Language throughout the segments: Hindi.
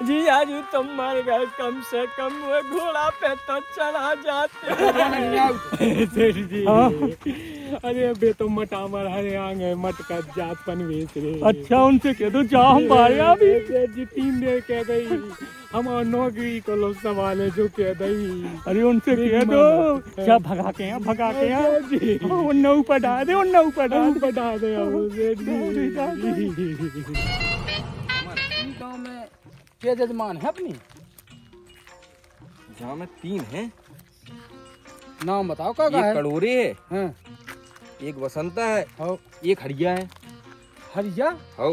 जी आज तुम मर गए, कम से कम वो घोड़ा पे तो चढ़ा जाते। सेठ जी अरे बे तो मट हमार हरे आंगे मट का जातपन बेच रहे। अच्छा उनसे कह दो जा हम बारे अभी। सेठ जी 3 देर कह गई हमार नौकरी को लो सवाल है जो कह दई। अरे उनसे कह दो क्या भगा के हैं उन्ना ऊपर डाल दे बता दे गाँव में क्या जजमान है अपनी? जहाँ में 3 हैं। नाम बताओ का एक है? कड़ोरे है, हाँ। एक वसंता है, हो एक हरिया है। हरिया हो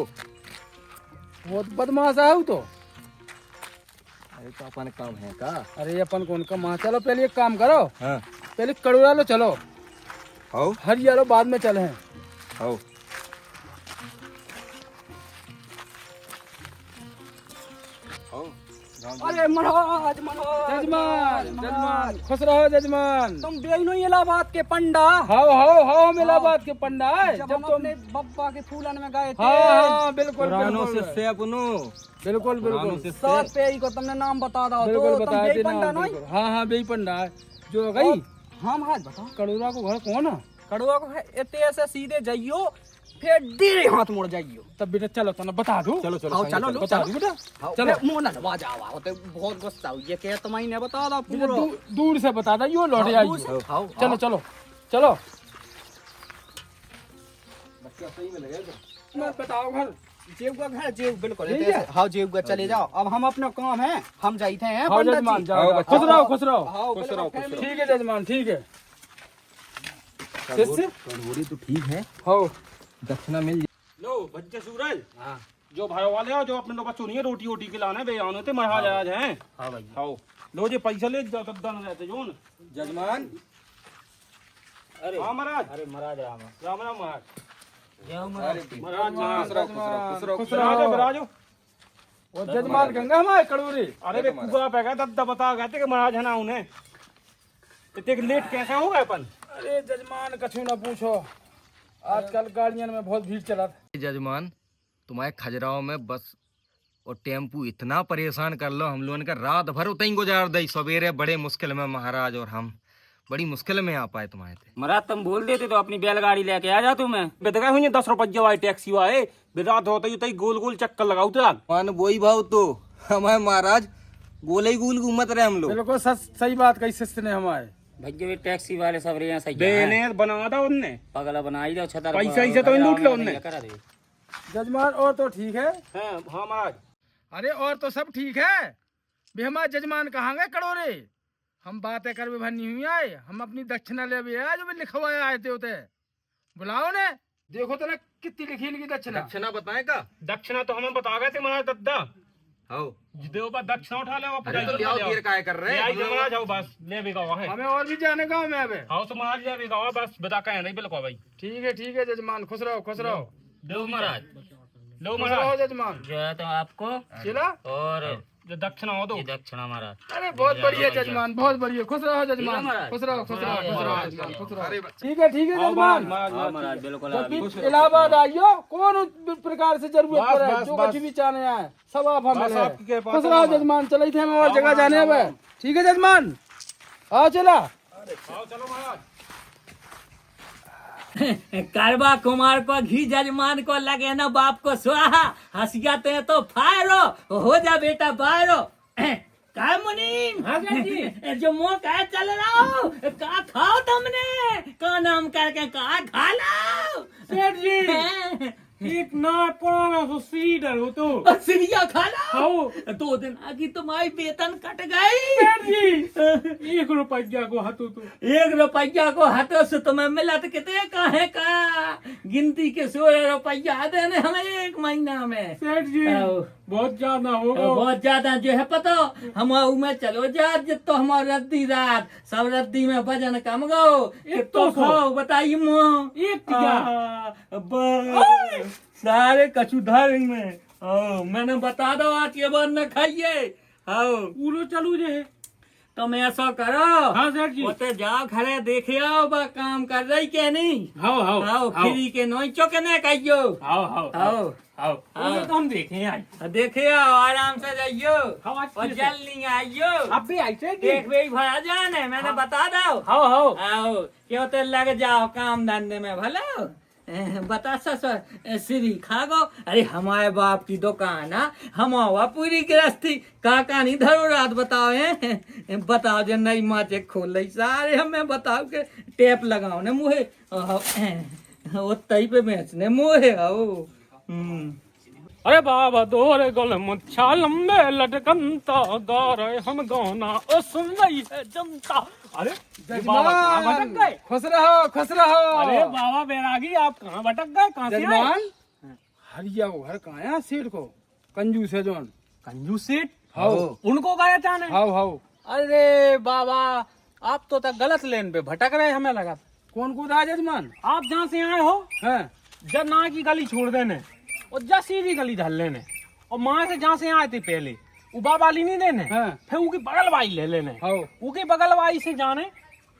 वो तो बदमाश है वो तो। अरे तो अपन काम है का? अरे अपन कौन का माँ, चलो पहले एक काम करो, हाँ। पहले कड़ोरा लो चलो, हो हरिया लो बाद में चले हैं। हो अरे महाराज महाराज जजमान जजमान खुश रहो जजमान। तुम बेनो इलाहाबाद के पंडा। हाओ हम इलाहाबाद के पंडा है। जब हम अपने बप्पा के फूलन में गए थे। हाँ बिल्कुल पुरानों बिल्कुल से अपनो बिल्कुल बिल्कुल सब पे ही को तुमने नाम बता दो बिल्कुल तो तुम बताया बेई थे पंडा ना, नहीं। बिल्कुल। हाँ बेई पंडा है जो गई। हाँ महाराज बताओ। कड़ोरा को घर कौन है? कड़ुआ को है इतने ऐसे सीधे जाइयो फिर धीरे हाथ मुड़ जाइयो। तब बेटा चलो तो ना बता दो। चलो आओ, चलो लो, बता दो बेटा। चलो मुंह ना लगा जाओ तो बहुत गुस्सा हुई ये कह तुम्हारी ने बता दो बेटा पूरा। दूर से बता दो यो लौट दूर से, आई। आओ, चलो आओ। चलो चलो बच्चा सही में लगे तो मैं बताओ घर। जेब का घर जेब बिल्कुल ठीक ऐसे- है। हाँ जेब का चले जाओ। अब हम अपना काम है हम जाते हैं हाँ पंडित जजमान जी। जाओ आओ, जाओ। बच्चा। खुश रहो खुश रहो। हाँ, खुश बिल्कुल रहो, खुश फैमिली- ठीक है जजमान ठीक है। शिष्य कड़ोरी तो ठीक है, हो दक्षिणा मिल लो बच्चे सूरज। हाँ जो भाई वाले हो जो अपने लोग सुनिए रोटी वोटी के लाने बे आने थे महाराज आज हैं। हाँ भाई आओ लो जे पैसा ले गद्दा न रहते जोन। जजमान। अरे हाँ महाराज। अरे महाराज राम राम राम महाराज। महाराज खुश रहो, खुश रहो, खुश रहो। विराजो विराजो। वो जजमान गंगा हमारे कड़ोरी। अरे बे कुबरा पे गया दद्दा बता गए थे कि महाराज है ना उन्हें इतने लेट कैसे हो गए अपन। अरे जजमान कछु ना पूछो, आजकल गाड़ियों में बहुत भीड़ चला। जजमान तुम्हारे खजराओं में बस और टेम्पू इतना परेशान कर लो हम लोगों का रात भर उतई गुजार दई। सवेरे बड़े मुश्किल में महाराज और हम बड़ी मुश्किल में आ पाए तुम्हारे थे। महाराज तुम बोल देते तो अपनी बैलगाड़ी लेके आ जा तुम्हें बेदगा हुई 10 रुपये वाली टैक्सी वाले रात होते ही तई गोल गोल चक्कर लगाओ तेरा। मान वही भाव तो हमारे महाराज गोले ही गोल घूमत रहे हम लोग। बिल्कुल सही बात कही शिष्य ने हमारे। भैया टैक्सी वाले सब रे सही देने बना था उनने पगला बनाई दो छतर पैसा ही से तो लूट लो उनने। जजमान और तो ठीक है। हाँ हाँ महाराज। अरे और तो सब ठीक है। भी हमारे जजमान कहाँ गए कड़ोरे? हम बातें कर भी भर नहीं हुई आए, हम अपनी दक्षिणा ले भी आए जो भी लिखवाए आए थे होते। बुलाओ ने देखो तो ना कितनी लिखी इनकी दक्षिणा। दक्षिणा बताए का? दक्षिणा तो हमें बता गए थे महाराज दद्दा। हो देव पर दक्षिणा उठा ले अरे तो क्या देर काय कर रहे हैं? महाराज आओ बस ले भी गावा है। हमें और भी जाने गाँव में अब। हाँ तो महाराज ले भी गावा बस बता कह नहीं बिल्कुल भाई। ठीक है जजमान खुश रहो खुश रहो। देव महाराज लो खुश रहो महाराज जजमान। जो है तो आपको चला और जो दक्षिणा हो दो। ये दक्षिणा महाराज। अरे बहुत बढ़िया जजमान बहुत बढ़िया। खुश रहो जजमान खुश रहो खुश रहो खुश रहो जजमान खुश रहो। ठीक है जजमान। महाराज बिल्कुल जब भी इलाहाबाद आइयो कौन उस प्रकार से जरूरत बस, पड़े बस, जो बस। कुछ भी चाहने आए सब आप हमें बस आपकी ले। कृपा खुश से रहो महाराज। जजमान। चले थे हम और हाँ, जगह जाने महाराज, अब। ठीक है जजमान आओ चला। आओ चलो महाराज। करवा कुमार को घी जजमान को लगे ना बाप को स्वाहा हंसिया तो फायरो हो जा बेटा बायरो का मुनीम जो मुंह कह चल रहा हो का खाओ तुमने का नाम करके का खा लो सेठ जी एक ना पुराना सो सीडर हो तो सीरिया खा लो आओ 2 दिन आगे तुम्हारी वेतन कट गई सेठ जी 1 रुपया को हाथों तो 1 रुपया को हाथों से तुम्हें मिला तो कितने काहे का गिनती के 16 रुपया देने हमें 1 महीना में। सेठ जी आओ। बहुत ज्यादा होगा। बहुत ज्यादा जो है पता हम में चलो जा जितो हमारे रद्दी रात सब रद्दी में वजन कम गो कितो खाओ बताइए मुँह एक टिका। सारे कछुधार में मैंने बता दो आज के बाद न खाइए आओ पूरो चलू जे तुम ऐसा करो। हाँ सेठ जी। ओते जाओ घरे देखे आओ बा काम कर रही के नहीं। आओ फ्री के नोई चौकने कहियो। आओ तो हम देखे आई। देखे आओ आराम से जाइयो और जल्दी आइयो। अब भी आई देख भाई भरा जाने मैंने बता दो। आओ क्यों तो लग जाओ काम धंधे में भला। बता ससुर श्री खा गो। अरे हमारे बाप की दुकान है हम पूरी गृहस्थी काका नहीं धरो रात बताओ है। बताओ जो नई माचे खोल रही सारे हमें बताओ के टेप लगाओ ने मुहे वो तई पे बेचने मुहे आओ। अरे बाबा दोरे गोल मुच्छा लंबे लटकनता गा रहे हम गाना ओ सुन रही है जनता। अरे बाबा कहाँ भटक गए? खुश रहो खुश रहो। अरे बाबा बैरागी आप कहाँ भटक गए? कहाँ से आए? हरिया वो घर कहाँ है सेठ को कंजूस है जोन। कंजूस सेठ? हाउ उनको गाया चाने? हाउ अरे बाबा आप तो तक गलत लेन पे भटक रहे हमें लगा। कौन कूदा है जजमान? आप जहाँ से आए हो हैं जब ना की गली छोड़ देने और जब सीधी गली धर लेने और माँ से जहाँ से आए थे पहले उबा वाली नहीं देने फिर उनकी बगल वाली ले लेने। उनकी बगल वाली से जाने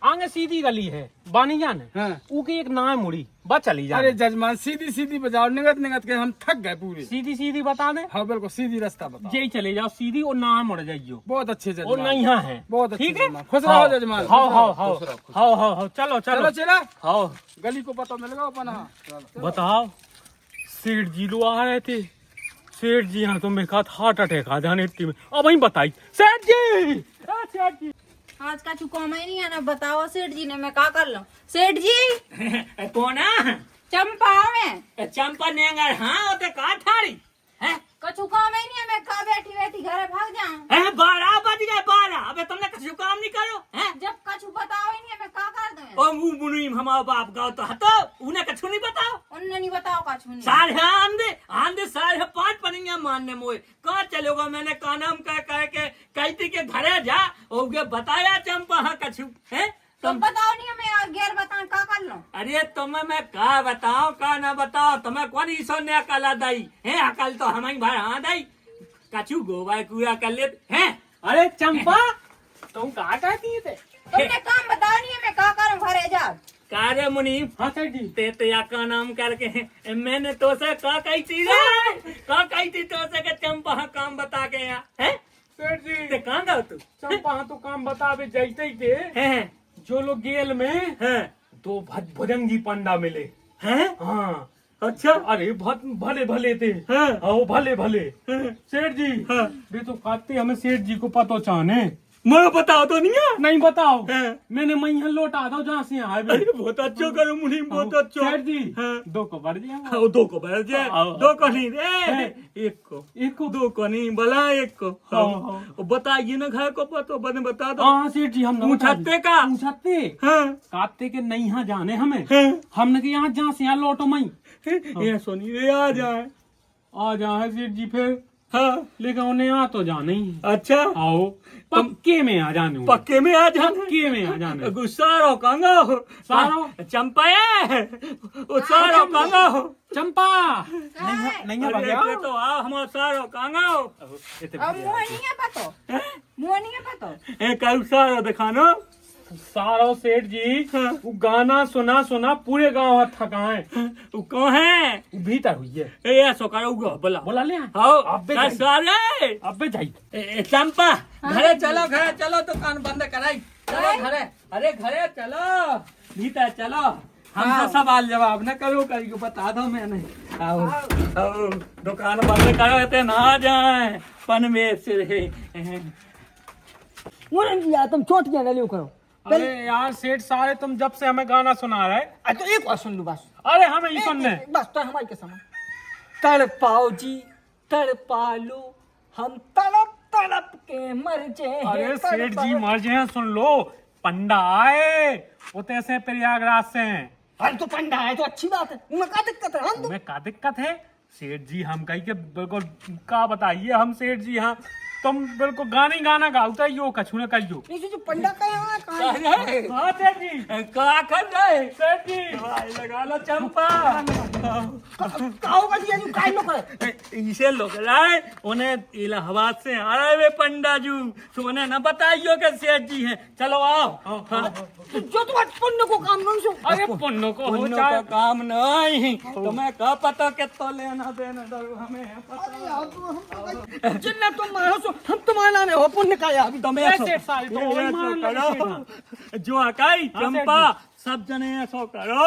आगे सीधी गली है बानी जाने उनकी एक नाव मुड़ी बस चली जाए। अरे जजमान सीधी सीधी बजाओ निगत निगत के हम थक गए पूरे। सीधी सीधी बता दे। हाँ बिल्कुल सीधी रास्ता बताओ। यही चले जाओ सीधी और नाव मुड़ जाइयो। बहुत अच्छे और जजमान। नहीं यहाँ है बहुत अच्छे ठीक है। जजमान। खुश रहो जजमान। हाँ चलो चलो चला। हाँ गली को पता मिल गया अपना। बताओ सेठ जी लोग आ रहे थे। सेठ जी हाँ तुम्हें कहा हार्ट अटैक आ जाने इतनी में अब वही बताई सेठ जी। आज का चुका मैं नहीं आना बताओ सेठ जी ने मैं क्या कर लूं। सेठ जी कौन है? चंपा में चंपा नेंगर हाँ होते कहा ठाड़ी है कछु काम ही नहीं है। मैं कहा बैठी बैठी घरे भाग जाऊं। 12 बज गए 12 अबे तुमने कछु काम नहीं करो हैं? जब कछु बताओ ही नहीं है मैं क्या कर दूं। ओ मुंह मुनीम हमारा बाप गाँव तो हतो उन्हें कछु नहीं बताओ। उन्होंने नहीं बताओ कछु नहीं। साढ़े आंधे 5:30 पड़ेंगे मानने मोए कहाँ चलोगा। मैंने का नाम कह के कहती के घरे जा और बताया चंपा हाँ कछु है तुम बताओ नहीं मैं गैर बताऊं क्या कर लूं। अरे तुम्हें मैं का बताओ का ना बताओ तुम्हें कौन ईसो ने अकल दाई है। अकल तो हमारी भाई हाँ दाई कछु गोवा कूड़ा कर ले हैं। अरे चंपा तुम कहा कहती थे? तुमने काम बताओ नहीं है मैं क्या करूं घरे जा। कार्य मुनीम हाँ सर जी ते या का नाम करके मैंने तो से का कही थी तो से के चंपा हाँ काम बता के यहाँ है। सेठ जी ते कहाँ गए तू? चंपा हाँ तो काम बतावे जाते ही थे। हैं जो लोग गेल में हैं दो भुजंगी पंडा मिले। हैं हाँ अच्छा अरे भले भले थे। हाँ हाँ भले भले सेठ जी। हाँ वे तो कहते हमें सेठ जी को पता चाहने मैं बताओ तो नहीं है। नहीं बताओ हाँ। मैंने मैं लौटा दो जहाँ से आए। अरे बहुत अच्छा करो मुनीम बहुत अच्छा। सेठ जी हाँ। 2 को बढ़ गया। हाँ, 2 को बैठ जाए हाँ। 2 को नहीं दे 1 को 2 को नहीं भला 1 को। हाँ। बताइए ना घर को पता बने बता दो। हाँ सेठ जी हम पूछते का पूछते हाँ काते के नहीं यहाँ जाने हमें। हाँ। हमने के यहाँ जहाँ से यहाँ लौटो मई ये सुनिए आ जाए सेठ जी फिर। हाँ लेकिन उन्हें यहाँ तो जाना ही है। अच्छा आओ पक्के में आ जाने। पक्के में आ जाने पक्के में आ जाने। गुस्सारो कंगा हो सारो चंपा वो सारो कंगा हो चंपा नहीं नहीं अरे तो आ हमारा सारो कंगा हो अब मुँह नहीं है पतो मुँह नहीं है पतो। ए कल सारो दिखानो सारो सेठ जी वो गाना सुना पूरे गांव हाथ थकाए। वो कौन है? वो भीतर हुई है। ए ऐसो करो बोला बोला ले आओ अबे का सारे अबे जाई चंपा घरे चलो दुकान बंद कराई चलो घरे। अरे घरे चलो भीतर चलो हमसे सवाल जवाब न करो करी को बता दो मैंने। आओ दुकान बंद करो ते ना जाए पन में से तुम चोट क्या ना लियो करो। अरे यार सेठ सारे तुम जब से हमें गाना सुना रहे। तो एक बार सुन लो बस। अरे हमें ही सुनने बस तो हमारी कसम। तड़पाओ जी तड़पा लो हम तड़प तड़प के मर जाए। अरे सेठ जी मर जाए सुन लो पंडा आए वो तो ऐसे प्रयागराज से हैं। अरे तो पंडा है तो अच्छी बात है। उनमें क्या दिक्कत है? हम तुम्हें क्या दिक्कत है? सेठ जी हम कहीं के बिल्कुल का बताइए हम सेठ जी हाँ तुम बिल्कुल गाना ही गाना गाओ यो कछु न कहियो। नहीं जो पंडा कहाँ है हाँ सेठ जी क्या कर रहे सेठ जी भाई लगा लो चंपा। काहो का दिया जो काय लो करे इसे लोग लाए उन्हें इलाहाबाद से आए वे पंडा जू तो उन्हें न बताइयो के सेठ जी हैं। चलो आओ। जो तुम पुण्य को काम नहीं सो अरे पुण्य को हो का काम नहीं तुम्हें क्या पता के तो लेना देना दरो हमें पता जिन्ना तुम मारो सो हम तुम्हारा नाम है हो पुण्य का यार तुम्हें सेठ साल तो वही मान लो जो अकाई चंपा सब जने ऐसा करो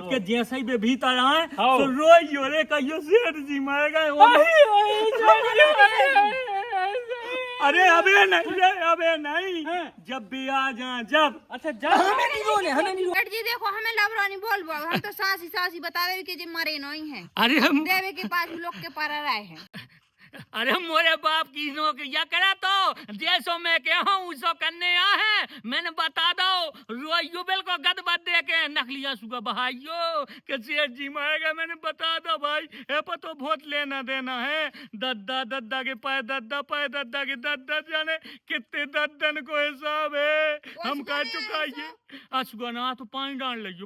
कि जैसे ही वे भीतर आए तो रोइयो रे कहियो सेठ जी मर गए। अरे अबे नहीं रे अबे नहीं जब भी आ जाए जब। अच्छा जब हमें नहीं रोने हमें नहीं सेठ जी देखो हमें लबरानी बोल बोल हम तो सासी बता रहे कि जी मरे नहीं है। अरे हम देवे के पास लोग के पारा रहे हैं। अरे मोरे बाप की नौकरिया करा तो जैसो मैं के हूँ उसो करने आ है मैंने बता दो रोइयो बिल्कुल गद बद दे के नकलिया सुगा बहाइयो के सेठ जी मारेगा। मैंने बता दो भाई ए पर तो बहुत लेना देना है। दद्दा के पाए दद्दा के दद्दा जाने कितने दद्दन को हिसाब है हम कह चुकाइए। असुगा ना तो पानी डाल लियो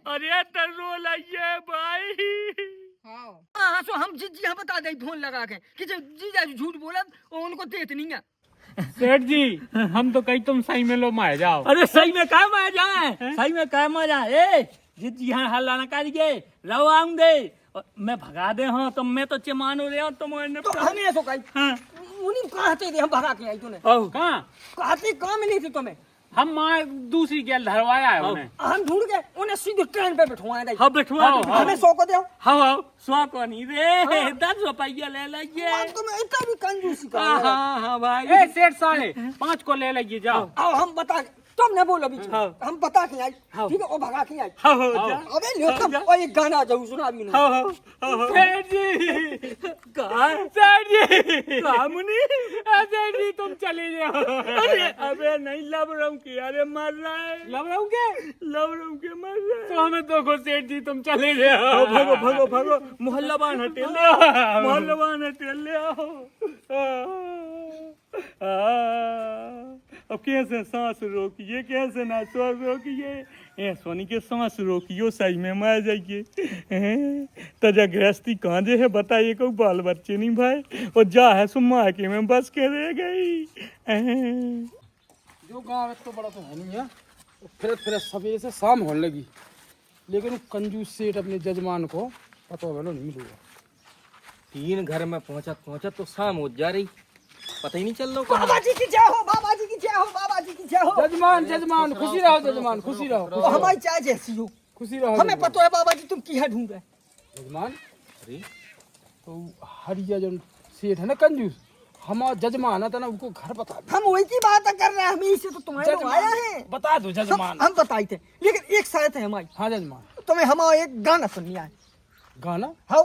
अरे तर रो लाइए भाई। हाँ सो हम जी हाँ बता दें फोन लगा के कि जब जीजा जी झूठ बोला वो उनको देत नहीं है। सेठ जी हम तो कहीं तुम सही में लो मार जाओ। अरे सही में क्या मार जाए सही में क्या मार जाए जी हाँ हल्ला न करिए लो आऊंगे मैं भगा दे हाँ तो मैं तो चमानो रे तुम तो हमें ऐसा कही हाँ उन्हीं कहते थे हम भगा के आई तूने कहाँ कहते काम नहीं थे तुम्हें हम माँ दूसरी गैल धरवाया है उन्हें। हम ढूंढ के उन्हें सीधे ट्रेन पे बिठवाए थे। हाँ बिठवा हमें 100 को दो। हाँ 100 को नहीं रे 10 रुपया ले लीजिए। तुम्हें इतना भी कंजूसी कर हाँ भाई सेठ साढ़े 5 को ले लीजिए जाओ। आओ हम बता तुम न बोलो बीच हम बता के आई ठीक है वो भगा के आई। अबे लो और एक गाना जाऊ सुना भी नहीं। सेठ जी सेठ जी तुम चले जाओ। अबे नहीं लबरम की अरे मर रहा है लबरम के मर रहा है तो हमें तो सेठ जी तुम चले जाओ। भगो मोहल्लाबान हटे ले आओ। अब कैसे सांस रोकिए कैसे ना सांस रोकिए ए सोनी के सांस रोकियो सही में मर जाइए। तजा गृहस्थी कहाँ जे है बताइए कोई बाल बच्चे नहीं भाई और जा है सुमा के में बस के रह गई। जो गाँव तो बड़ा तो है नहीं है फिर सवेरे से शाम होने लगी लेकिन कंजूस सेठ अपने जजमान को पता वालों नहीं मिलेगा। 3 घर में पहुंचा तो शाम हो जा रही पता ही नहीं चल रहा। बाबा जी की जय हो बाबा जी की जय हो बाबा जी की जय हो। जजमान खुशी रहो जजमान खुशी रहो तो हमारी चाय जैसी हो खुशी रहो। हमें पता है बाबा जी तुम किया ढूंढ रहे जजमान। अरे तो हरिया जो सेठ है ना कंजूस हमारा जजमान था ना उनको घर बता हम वही की बात कर रहे हैं हम इसे तो तुम्हारे लोग आया है बता दो जजमान। हम बताई थे लेकिन एक शर्त है हमारी। हाँ जजमान तुम्हें हमारा एक गाना सुननी है। गाना हाँ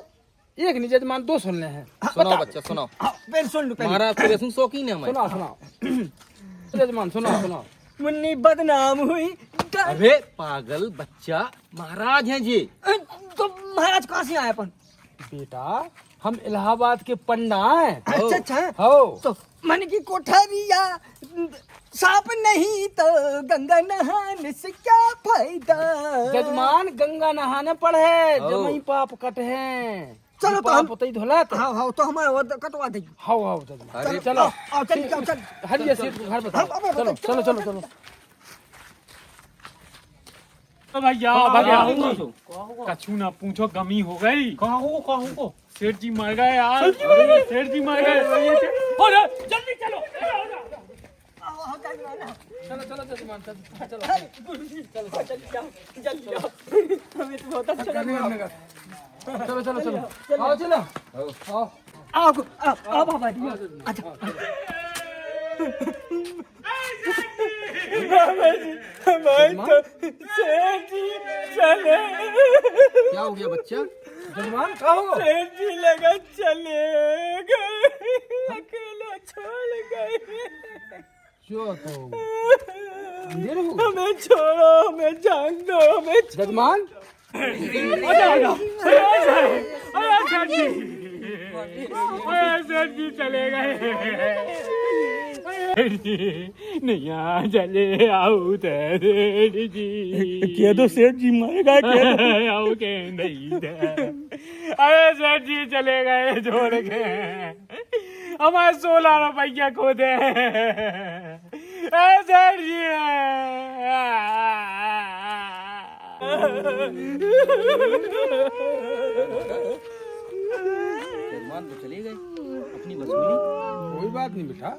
एक नहीं जजमान 2 सुनने हैं। सुनाओ बच्चा सुनाओ। हाँ पहले सुन लो पहले महाराज तो सुन शौकीन है हमारे। सुनाओ जजमान सुनाओ। मुन्नी बदनाम हुई अरे पागल बच्चा महाराज हैं जी। तो महाराज कहाँ से आए अपन बेटा हम इलाहाबाद के पंडा हैं। अच्छा हो तो मन की कोठरिया साफ नहीं तो गंगा नहाने से क्या फायदा। जजमान गंगा नहाने पड़े जमई पाप कट हैं। चलो तो हम ही धोला हाँ तो हमारे कटवा देंगे। हाँ जजमान चलो चल हरिया सेठ को घर बता। चलो भैया कछु ना पूछो गमी हो गई। कहाँ हो सेठ जी मर गए यार। सेठ जी मर गए जल्दी चलो जजमान जल्दी हमें तो बहुत अच्छा चलो आओ बाबा जी अच्छा सेठ जी चले। क्या हो गया बच्चा? जजमान कहाँ हो? सेठ जी लगा चले गए अकेला छोड़ गए। क्यों तो अंधेर हो? हमें छोड़ो हमें जान दो हमें। जजमान सेठ जी चले गए। नहीं चले आओ सेठ जी। कह दो सेठ जी मरेगा, आओ के नहीं थे। अरे सेठ जी चले गए छोड़ के, हमारे 16 रुपया खो दे। सेठ जी जजमान तो चले गए, अपनी वसूली। कोई बात नहीं बेटा,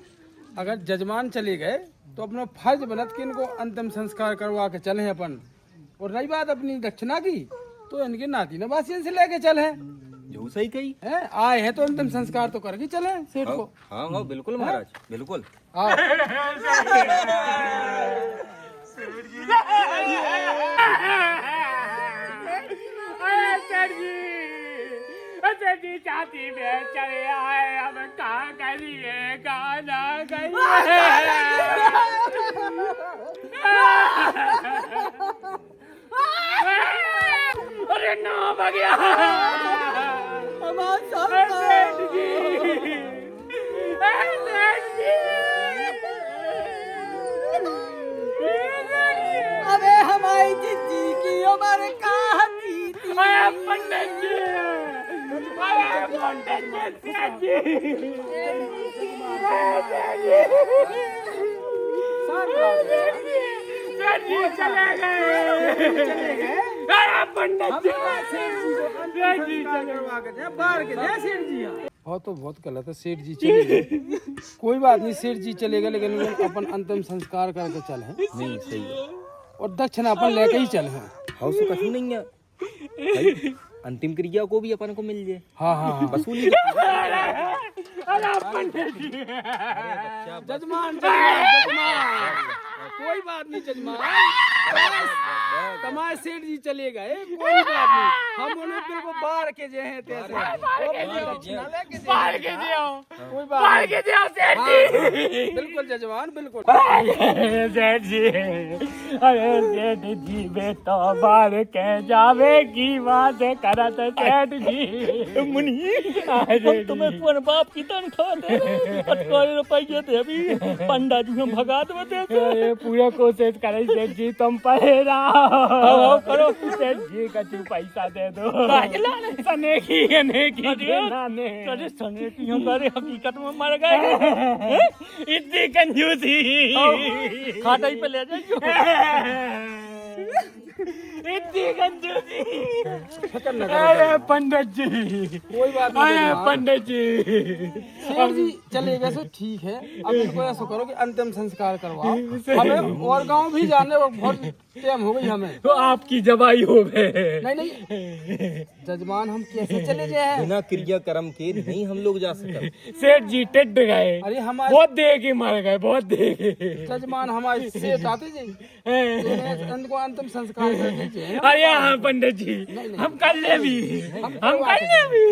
अगर जजमान चले गए तो अपना फर्ज बनत कि इनको अंतिम संस्कार करवा के चले हैं अपन। और रही बात अपनी दक्षिणा की, तो इनके नाती नवासियन से लेके चले हैं। जो सही कही। हैं आए हैं तो अंतिम संस्कार तो करके चले सेठ को। हाँ हाँ बिल्कुल महाराज, बिल्कुल। आओ। सेठ जी चाहती में चले आए, अब कहाँ करिए कहाँ ना करिए। अरे ना भगया सेठ जी, अरे हमारी जिद्दी की उम्र कहाँ थी? पंडित जी, पंडित जी, सेठ जी चले गए। पंडित जी बहुत गलत है। सेठ जी चले गए, कोई बात नहीं, सेठ जी चले गए, लेकिन अपन अंतिम संस्कार करके चले हैं। नहीं सही है। और दक्षिणा अपन लेके ही चले हैं। हाउ से कछु नहीं है भाई, अंतिम क्रिया को भी अपन को मिल जाए। हाँ हाँ हाँ। वसूली। जजमान जजमान, कोई बात नहीं जजमान, तुम्हारे सेठ जी चले गए, कोई बात नहीं, हम उन्हें बिल्कुल बाहर के जे हैं तैसे। कोई बात नहीं, बिल्कुल जजमान बिल्कुल। सेठ जी, अरे सेठ जी वे तो बाहर के जावे की बात करत सेठ जी। मुनि हम तुम्हें पुअन बाप की तनख्वाह दे रहे, 18 रुपये थे अभी पंडा जी हम भगा देते। पूरा कोशिश करे सेठ जी, तुम पहरा करो सेठ जी कछु पैसा दे दो। सने की नाने अरे सने की हमारे हकीकत में मर गए। इतनी कंजूसी खाटाई पे ले जाइयो। इतनी कंजूसी। अरे पंडित जी, कोई बात नहीं अरे जजमान। पंडित जी, सेठ जी चले गए सो ठीक है, अब इनको ऐसा करो कि अंतिम संस्कार करवाओ। हमें और गांव भी जाने को बहुत टाइम हो गई हमें। तो आपकी जवाई हो गए। नहीं नहीं जजमान, हम कैसे चले जाए? बिना क्रिया कर्म के नहीं हम लोग जा सकते। सेठ जी टिट गए, अरे हमारे बहुत देर के मर गए, बहुत देर के। जजमान हमारे सेठ आते जी, इनको अंतिम संस्कार कर दीजिए। अरे हाँ पंडित जी, हम कर ले भी, हम कर ले भी।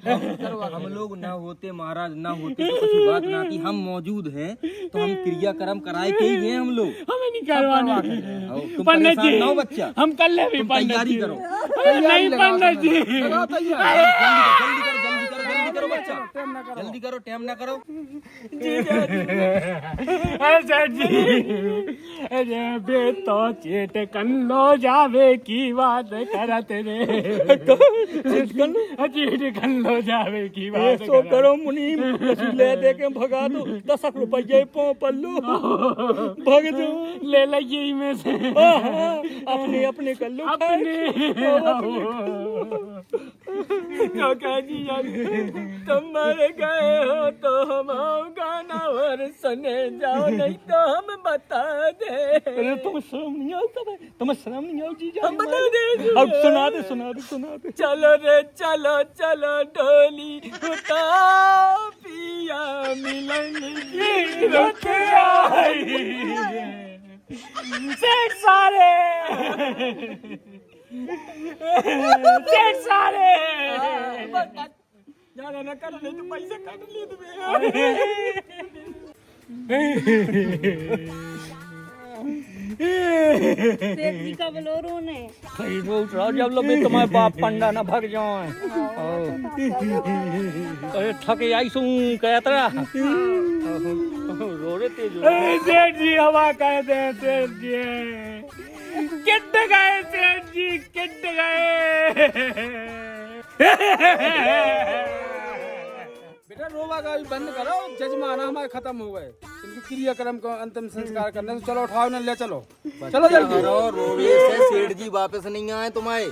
हम लोग ना होते महाराज, ना होते तो कुछ बात ना थी। हम मौजूद हैं तो हम क्रिया कर्म कराए के ही हैं हम लोग। हमें नहीं करवाना। तुम पंडित परेशान जी ना हो बच्चा, हम कर ले भी। तुम पंडित तैयारी जी करो। नहीं पंडित जी, लगाओ तैयार। जल्दी करो बच्चा, जल्दी करो, टाइम ना करो। अरे सेठ जी, अरे बे तो चेट कन लो जावे की बात करत रे। चेट कन लो जावे की बात सो करो मुनि, ले दे के भगा दो। 10 रुपये पाँव पल्लू भग दो। ले लगी में से अपने अपने कर लो। अपने काका जी, तुम मर गए हो तो हम गाना और सुने जाओ, नहीं तो हम बता दे। अरे तुम शर्म नहीं आता भाई, तुम्हें शर्म नहीं आओ जी? हम बता दे। अब सुना दे। चलो रे चलो चलो डोली उतार, पिया मिलन की रुत आई। सेठ सारे, सेठ सारे ज्यादा ना कर ले, तो पैसे काट ले तुम्हें। सेठ जी का बोलोरो ने सही बोल रहा जब लो भी तुम्हारे बाप पंडा ना भाग जाए अरे थके आई सू कहता रो रहे तेज सेठ जी हवा कहते हैं सेठ जी किट गए सेठ जी किट गए बेटा रोवा का बंद करो, जजमान हमारे खत्म हो गए, इनके क्रियाक्रम का अंतिम संस्कार करने से चलो उठाओ ना ले चलो चलो जल्दी। रोवे से सेठ जी वापस नहीं आए तुम्हारे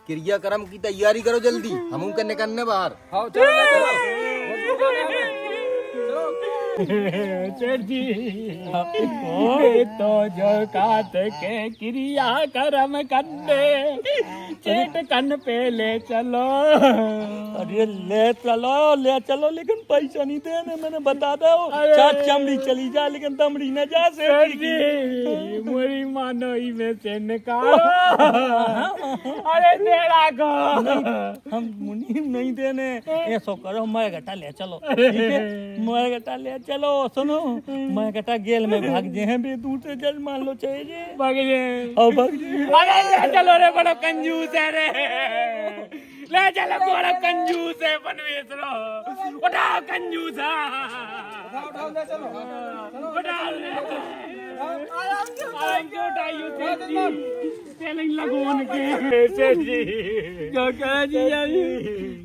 क्रियाक्रम की तैयारी करो जल्दी, हम उनके निकलने बाहर। हाँ चलो ले चलो सेठ जी ये तो जो कात के क्रिया कर्म करने सेठ कन पे ले चलो। अरे ले चलो लेकिन पैसा नहीं देने मैंने बता दो चार चमड़ी चली जा लेकिन दमड़ी न जा सेठ जी मोरी मानो ही में से निकालो। अरे तेरा को हम मुनीम नहीं देने ऐसो करो मैं घटा ले चलो ठीक है मैं घटा ले चलो सुनो मैं घटा गेल में भाग जे हैं बे दूसरे जज मान लो चाहिए भाग जे और भाग जे अरे ले चलो रे बड़ा कंजूस है रे ले चलो बड़ा कंजूस है बनवेश रो उठाओ कंजूस उठाओ ले चलो उठाओ आराम से उठाइयो सेठ जी सेलिंग लगोन के सेठ जी क्या कह जी यार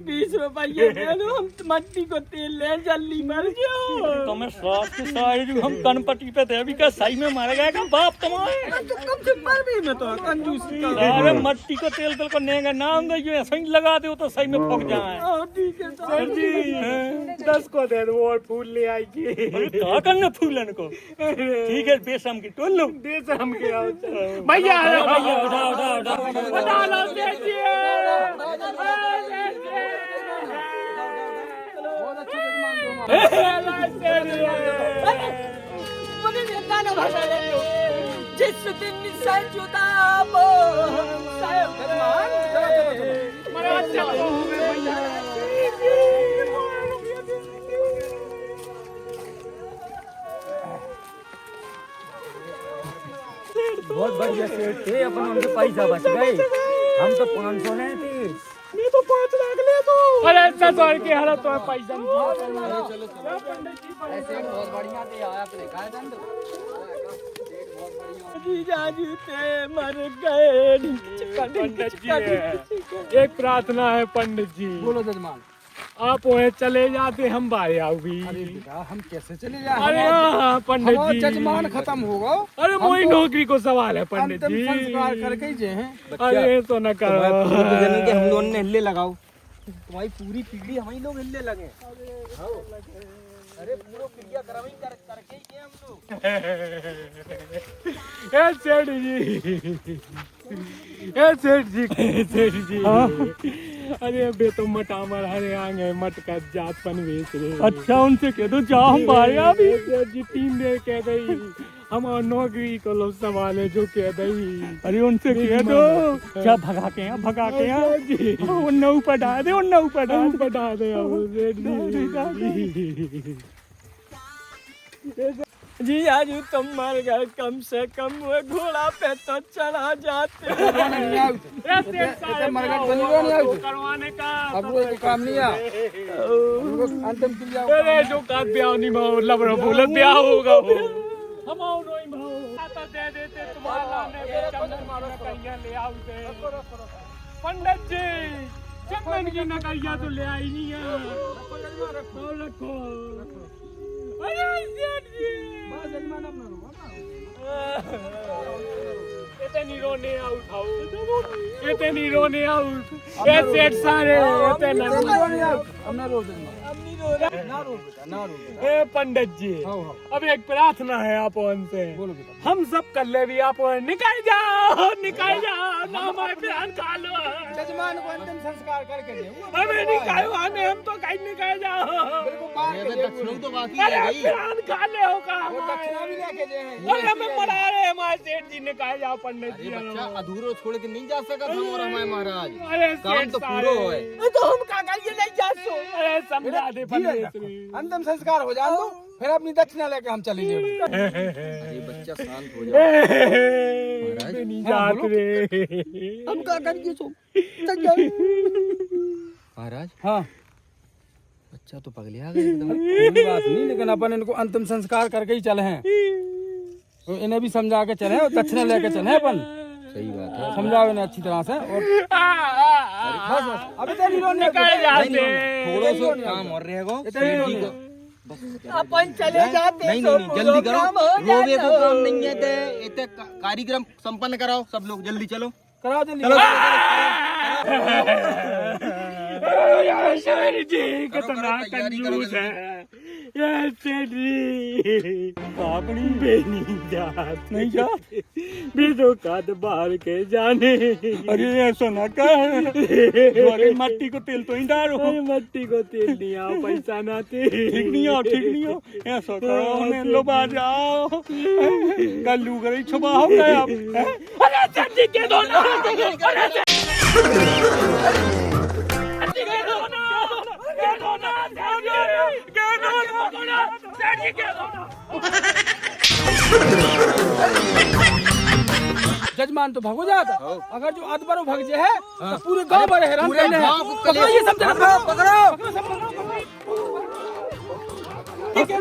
20 रुपये दे दो हम मट्टी को तेल ले जल्दी मर जाओ। तो मैं साथ के साइड हम गणपति पे देवी का सही में मार गया का बाप तुम्हारे कम से मर भी मैं तो कंजूसी का अरे मट्टी को तेल को नेगा नाम दे ऐसा ही लगा दो तो सही में फक जाए। ठीक है सर जी 10 को दे दो और फूल ले आएगी। क्या करना फूलन को ठीक है बेशम की टोल लो बेशम के आओ भैया उठा लो सेठ जी जिस दिन बहुत बढ़िया सेठ थे अपन उनके पैसा बच गए हम तो 500 नहीं थी मैं तो 5 लाख ले तो अरे 10 की हालत तो पैसा नहीं बहुत बढ़िया थे आपने कहा जीजा जी ते मर गए। पंडित जी एक प्रार्थना है पंडित जी बोलो जजमान। आप वहीं चले जाते हम बाहर आओ भी। अरे बेटा हम कैसे चले जाए, अरे हाँ पंडित हमारा जी जजमान खत्म होगा। अरे वही नौकरी को सवाल है पंडित अंतिम जी संस्कार करके ही जे हैं। अरे तो न करो हम लोगों ने हिले लगाओ तुम्हारी पूरी पीढ़ी हम ही लोग हिले लगे। अरे पूरा क्रियाक्रम ही करके ही गए हम लोग। ए सेठ जी ए सेठ जी अरे बे तो मटामर हरे आंगे मट का जात पन वेच रे। अच्छा उनसे कह दो जाओ हम बाहर अभी सेठ जी 3 देर कह दई हम नौकरी को लो सवाल है जो कह दई। अरे उनसे कह दो क्या भगा के हैं उन ऊपर डाल दे उन ऊपर बता दे जी आज तुम मर गए कम से कम वो घोड़ा पे तो चढ़ा जाते मरगट बनी हुआ नहीं आई करवाने का अब कोई काम नहीं आ अंतिम क्रिया। अरे जो का ब्याह नहीं भाव लबड़ा बोले ब्याह होगा वो हम आओ रोई भाव तो दे देते तुम्हारा ने चंदन मारो कहिया ले आओगे पंडित जी चंदन की नकैया तो ले आई नहीं है रखो अरे सेठ जी जजमान अपना इतनी रोने आउट आओ इतनी रोने आउट ये सेठ सारे इतने अपना रो जजमान ना रो बेटा ना रो बेटा। ए पंडित जी अब एक प्रार्थना है आप उनसे बोलो बेटा। हम सब कर ले भी आप निकल जाओ ना हमारे प्यान खा लो जजमान को अंतिम संस्कार करके दे हमें निकालवाने हम तो कहीं निकल जाओ तो बाकी अरे प्यान खा ले हो का वो दक्षिणा भी लेके दे हैं। अरे हमें मरा रहे हमारे सेठ जी निकाल जाओ पंडित जी बच्चा अधूरो छोड़ के नहीं जा सका था और हमारे महाराज अरे काम सेठ तो सारे पूरा है। तो हम का ये नहीं जा सो अरे समझा दे अंतिम संस्कार हो जाए दो, फिर अपनी दक्षिणा लेके हम चले जाएंगे। अरे बच्चा शांत हो जाओ। नहीं जात रे। हम क्या करेंगे सो? महाराज हाँ बच्चा तो पगले आ गए एकदम। कोई बात नहीं, लेकिन अपन इनको अंतिम संस्कार करके ही चले हैं, तो इन्हें भी समझा के चले और दक्षिणा लेके चले अपन। सही बात है। समझाओ इन्हें अच्छी तरह से। और बस बस अभी तो नहीं रोने थोड़ा सा काम और रहेगा। अपन चले जाते नहीं नहीं जल्दी करो, रोवे को काम नहीं है। ते कार्यक्रम संपन्न कराओ, सब लोग जल्दी चलो। कराओ जल्दी। सेठ जी कितना कंजूस है ये सेठ जी। अपनी बेनी जात नहीं जात बीजों का दबार के जाने। अरे ऐसा ना कर, मट्टी को तेल तो ही डालो। मट्टी को तेल नहीं आओ, पैसा ना तेल ठीक नहीं हो, ठीक नहीं हो। ऐसा करो लो बाहर जाओ, गल्लू करे छुपा हो गए आप। अरे सेठ जी के दो ना, जजमान तो भगो जाता, अगर जो अदबर भग जे है तो पूरे गांव भरे हैरान करने हैं। पकड़ो ये सब जना, पकड़ो। ठीक है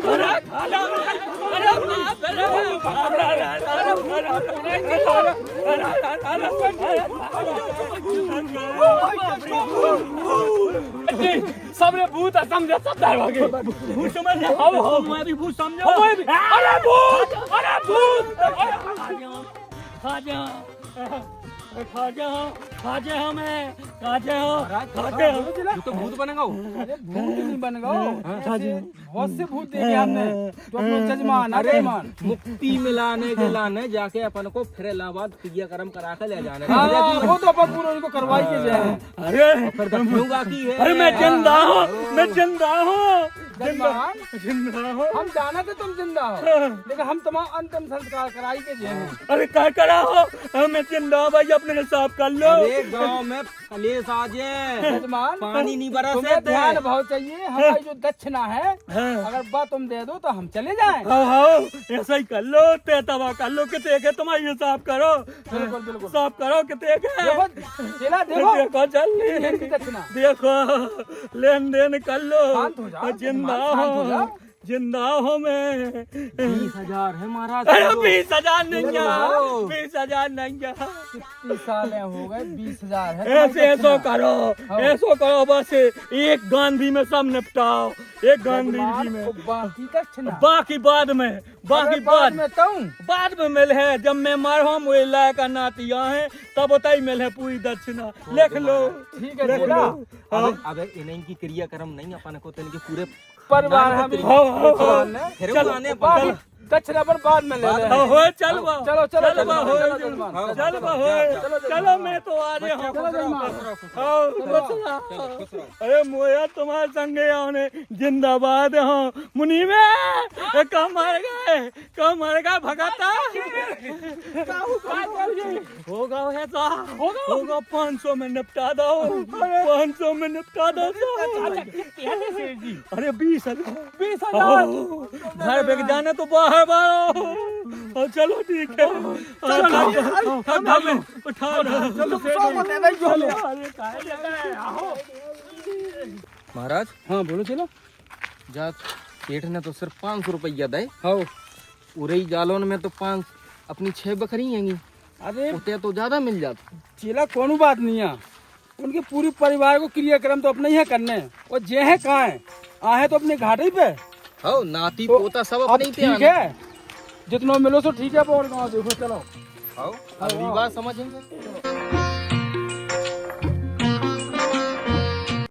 सबने भूत समझे, सब भागे भूत समझ। मैं भी भूत समझो। अरे भूत, अरे भूत, खा जा हमें, तू तो भूत बनेगा। अरे भूत नहीं बन गए, बहुत से भूत देखे हमने। तो अपने जजमान अरे मुक्ति मिलाने के लाने जाके अपन को फिर इलाहाबाद क्रियाक्रम करा के ले जाने। वो तो अपन पूरा उनको करवाई के जाए। अरे फिर दक्षिणा की है। अरे मैं जिंदा हूँ, मैं जिंदा हूँ, जजमान जिंदा हूँ। हम जाना थे तुम जिंदा हो, लेकिन हम तुम्हारा अंतिम संस्कार कराई के जाए। अरे क्या करा हो, मैं जिंदा हूँ भाई, अपने हिसाब कर लो। अरे गांव में कलेश आ जाए, जजमान पानी नहीं बरसे। तुम्हें ध्यान बहुत चाहिए। हमारी जो दक्षिणा है, अगर बात तुम दे दो तो हम चले जाएं। हाँ ऐसा ही कर लो, ते तवा कर लो, कितने के तुम्हारी हिसाब करो। बिल्कुल बिल्कुल। हिसाब करो कितने के। देखो चला, देखो देखो जल्दी इनकी दक्षिणा। देखो लेन देन कर लो। शांत हो जाओ, जिंदा शांत हो हो, जाओ। जिंदा हो मैं। 20,000 है महाराज। अरे 20,000 नहीं है, 20,000 नहीं है। कितनी सालें हो गए, 20,000 है। ऐसे ऐसो करो, ऐसो करो, बस एक गांधी में सब निपटाओ, एक गांधी जी में। बाकी दक्षिणा बाकी बाद में, बाकी बाद में तुम बाद में मिल है। जब मैं मर हूँ वो इलाके का नातिया है, तब बताई मिल है पूरी दक्षिणा। लिख लो, ठीक है लिख चला। लो। अब इन्हीं की क्रियाक्रम नहीं, अपन को तो इनके पूरे परिवार हम फिर वो आने अपन दक्षिणा पर बाद में ले लें। हो चल बा, चलो चलो चल बा, हो चलो चल बा, हो चलो, मैं तो आ रही हूँ। अरे मोया तुम्हारे संगे आने जिंदाबाद हूँ। मुनि में कम मर गए भगाता होगा ऐसा, होगा 500 में निपटा दो, 500 में निपटा दो। अरे 20,000 घर बेच जाने तो बाहर बारो। चलो ठीक है, महाराज। हाँ बोलो चलो। जा सेठ ने तो सिर्फ 500 रुपया दे। हाँ उरई जालौन में तो 5 अपनी 6 बकरी हैंगी। अरे उते तो ज्यादा मिल जाता। चला कोनो बात नहीं है, उनके पूरी परिवार को क्रियाक्रम तो अपने ही है करने। और जे है कहाँ है, आहे तो अपने घाटे पे। हो नाती पोता सब अब अपने ही ठीक है, जितना मिलो सो ठीक है। और गाँव देखो चलो। आओ अगली बार समझेंगे।